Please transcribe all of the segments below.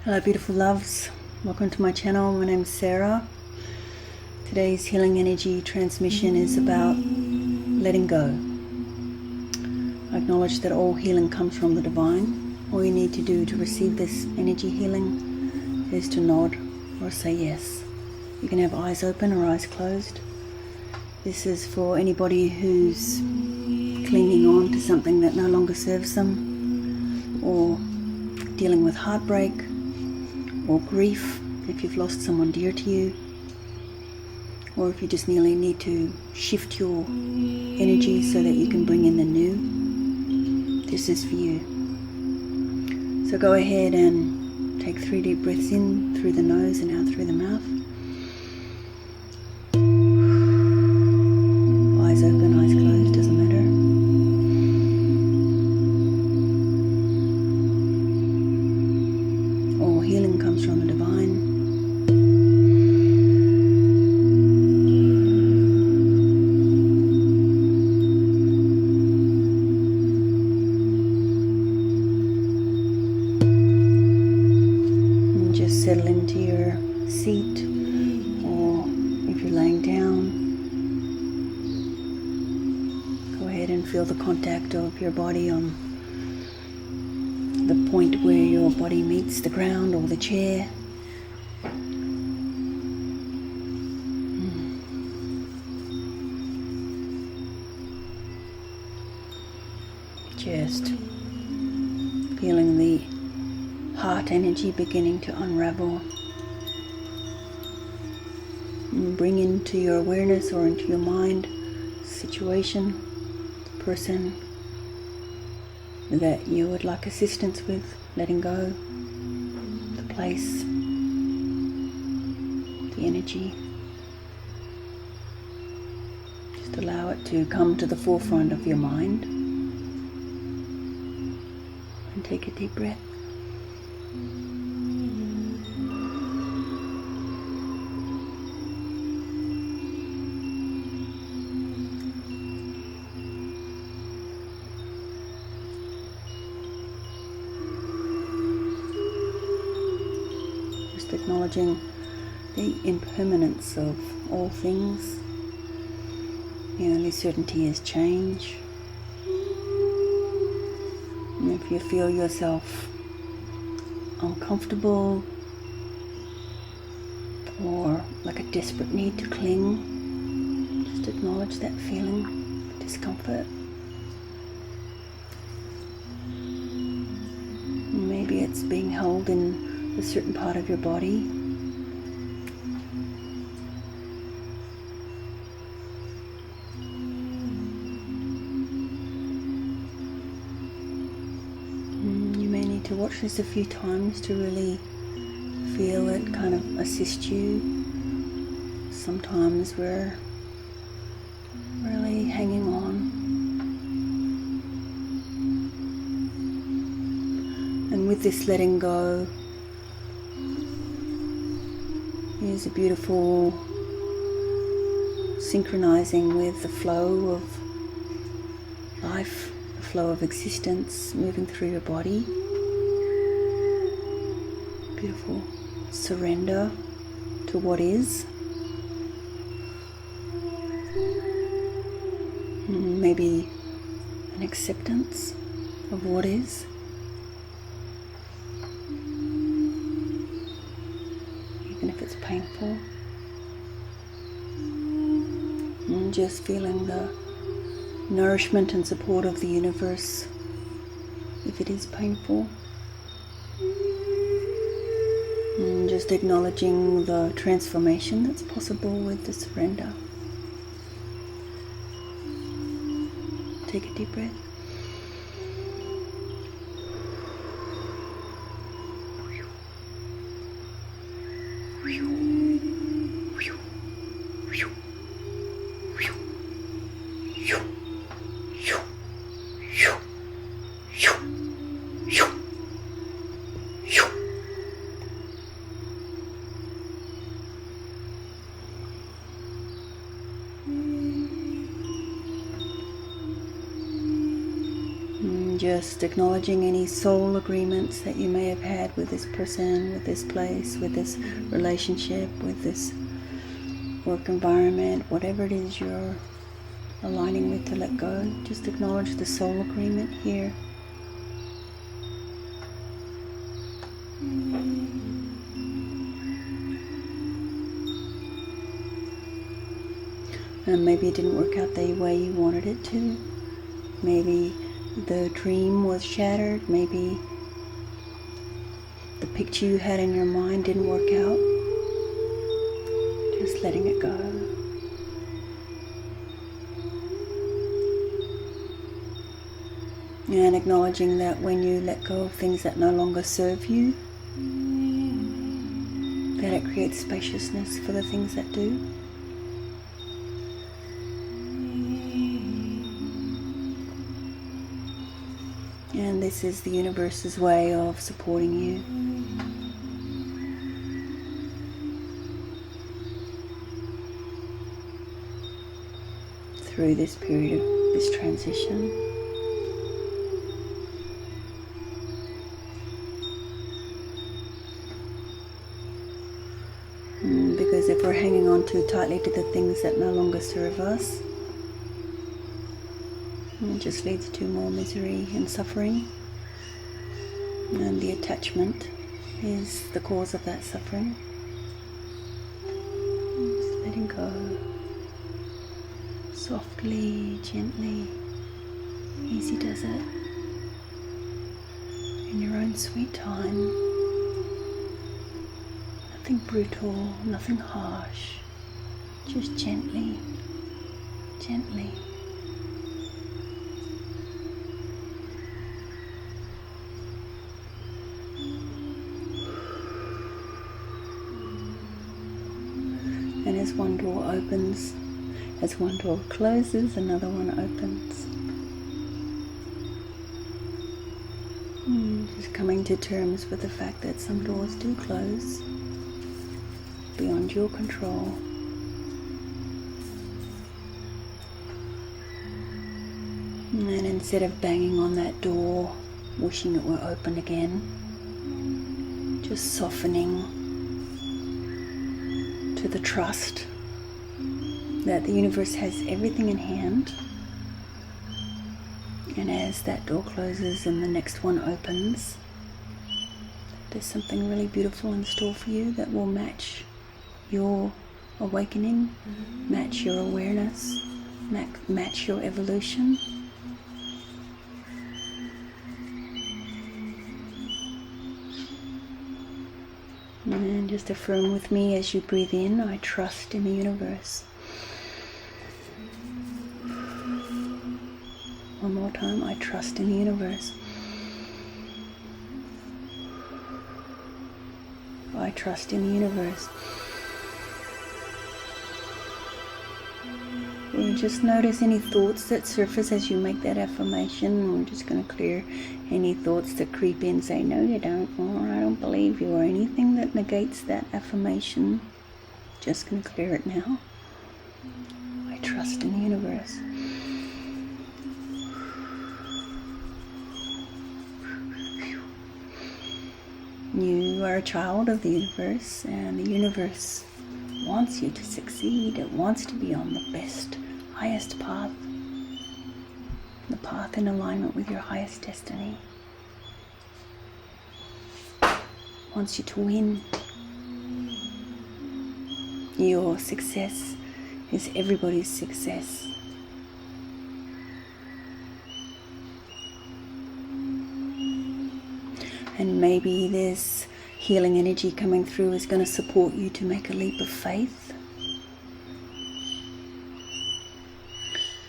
Hello beautiful loves, welcome to my channel. My name is Sarah. Today's healing energy transmission is about letting go. I acknowledge that all healing comes from the divine. All you need to do to receive this energy healing is to nod or say yes. You can have eyes open or eyes closed. This is for anybody who's clinging on to something that no longer serves them, or dealing with heartbreak or grief if you've lost someone dear to you, or if you just merely need to shift your energy so that you can bring in the new. This is for you. So go ahead and take 3 deep breaths in through the nose and out through the mouth. Eyes open, eyes closed, doesn't matter. All healing comes from the divine. And just settle into your seat, or if you're laying down, go ahead and feel the contact of your body on the point where your body meets the ground or the chair. Just feeling the heart energy beginning to unravel. And bring into your awareness or into your mind situation, person that you would like assistance with letting go, the place, the energy. Just allow it to come to the forefront of your mind. And take a deep breath. Acknowledging the impermanence of all things. The only certainty is change. And if you feel yourself uncomfortable or like a desperate need to cling, just acknowledge that feeling of discomfort. Maybe it's being held in a certain part of your body. You may need to watch this a few times to really feel it kind of assist you. Sometimes we're really hanging on. And with this letting go, is a beautiful synchronizing with the flow of life, the flow of existence moving through your body. Beautiful surrender to what is. Maybe an acceptance of what is. Even if it's painful, and just feeling the nourishment and support of the universe if it is painful, and just acknowledging the transformation that's possible with the surrender. Take a deep breath. And just acknowledging any soul agreements that you may have had with this person, with this place, with this relationship, with this work environment, whatever it is you're aligning with to let go. Just acknowledge the soul agreement here. And maybe it didn't work out the way you wanted it to. Maybe the dream was shattered. Maybe the picture you had in your mind didn't work out. Just letting it go. And acknowledging that when you let go of things that no longer serve you, that it creates spaciousness for the things that do. And this is the universe's way of supporting you. Through this period of this transition. Because if we're hanging on too tightly to the things that no longer serve us, it just leads to more misery and suffering. And the attachment is the cause of that suffering. Just letting go. Softly, gently, easy does it. In your own sweet time. Nothing brutal, nothing harsh. Just gently, gently. And as one door opens, as one door closes, another one opens. Just coming to terms with the fact that some doors do close beyond your control. And instead of banging on that door, wishing it were open again, just softening to the trust that the universe has everything in hand. And as that door closes and the next one opens, there's something really beautiful in store for you that will match your awakening, match your awareness, match your evolution. And just affirm with me as you breathe in, I trust in the universe. One more time, I trust in the universe. I trust in the universe. And just notice any thoughts that surface as you make that affirmation. We're just going to clear any thoughts that creep in, say, no you don't, or I don't believe you, or anything that negates that affirmation. Just going to clear it now. I trust in the universe. You are a child of the universe, and the universe wants you to succeed. It wants to be on the best, highest path, the path in alignment with your highest destiny. It wants you to win. Your success is everybody's success. And maybe this healing energy coming through is going to support you to make a leap of faith.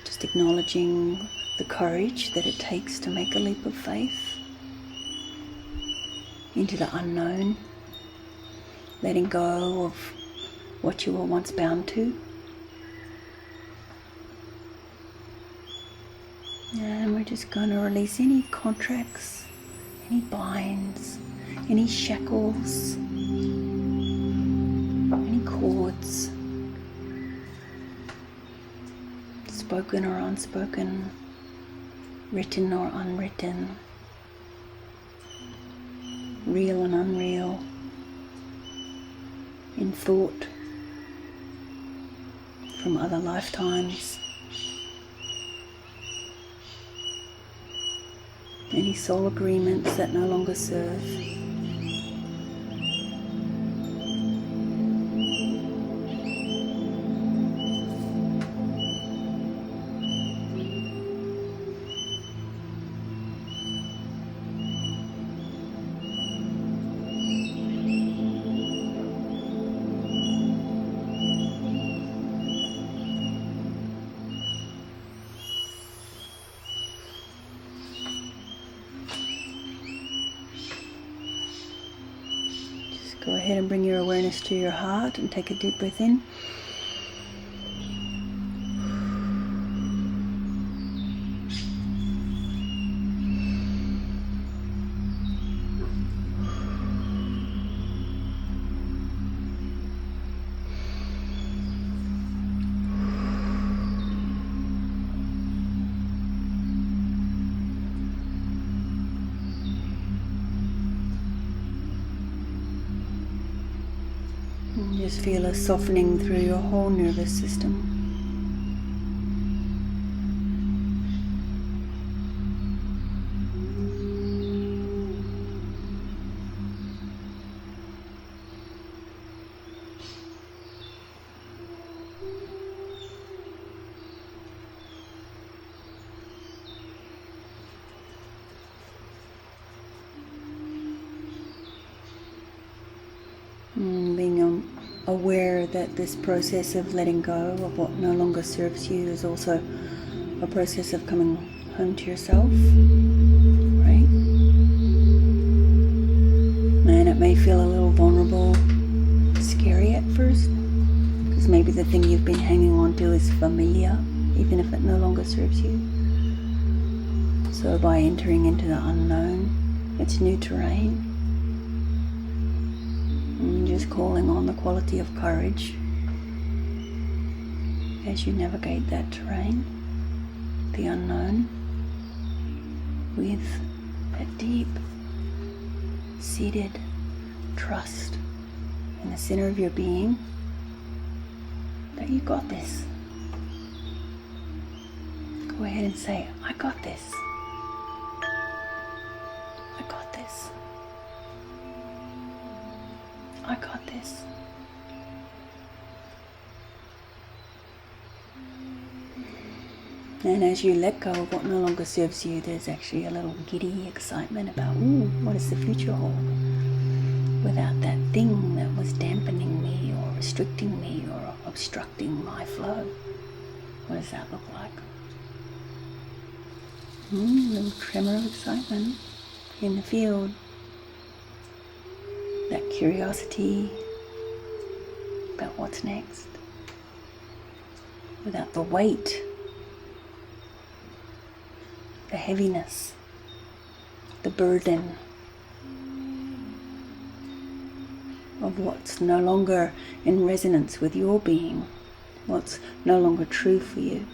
Just acknowledging the courage that it takes to make a leap of faith into the unknown. Letting go of what you were once bound to. And we're just going to release any contracts, any binds, any shackles, any cords, spoken or unspoken, written or unwritten, real and unreal, in thought, from other lifetimes, any soul agreements that no longer serve. Go ahead and bring your awareness to your heart and take a deep breath in. And just feel a softening through your whole nervous system. Being aware that this process of letting go of what no longer serves you is also a process of coming home to yourself, right? And it may feel a little vulnerable, scary at first, because maybe the thing you've been hanging on to is familiar, even if it no longer serves you. So by entering into the unknown, it's new terrain. And just calling on the quality of courage as you navigate that terrain, the unknown, with a deep seated trust in the center of your being that you got this. Go ahead and say, I got this. I got this. I got this. And as you let go of what no longer serves you, there's actually a little giddy excitement about, what does the future hold? Without that thing that was dampening me or restricting me or obstructing my flow. What does that look like? A little tremor of excitement in the field. That curiosity about what's next, without the weight, the heaviness, the burden of what's no longer in resonance with your being, what's no longer true for you.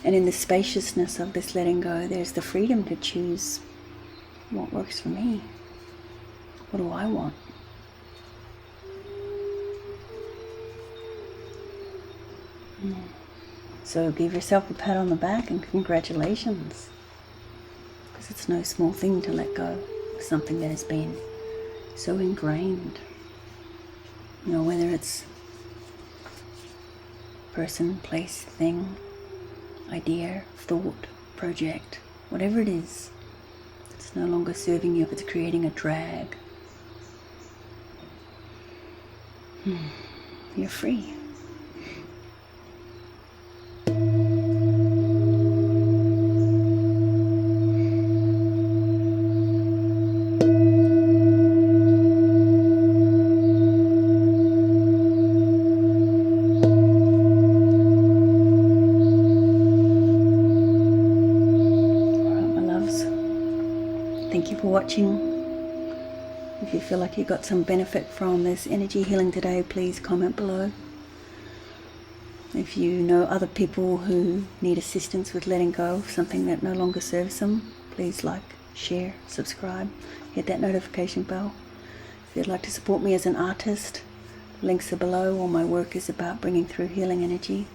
And in the spaciousness of this letting go, there's the freedom to choose what works for me. What do I want? So give yourself a pat on the back and congratulations. Because it's no small thing to let go of something that has been so ingrained. Whether it's person, place, thing, idea, thought, project, whatever it is, it's no longer serving you, if it's creating a drag. You're free. Thank you for watching. If you feel like you got some benefit from this energy healing today, please comment below. If you know other people who need assistance with letting go of something that no longer serves them, please like, share, subscribe, hit that notification bell. If you'd like to support me as an artist, links are below. All my work is about bringing through healing energy.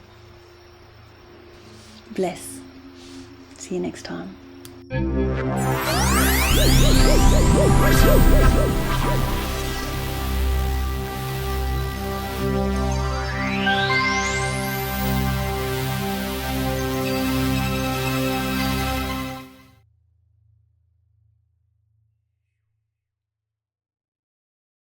Bless. See you next time.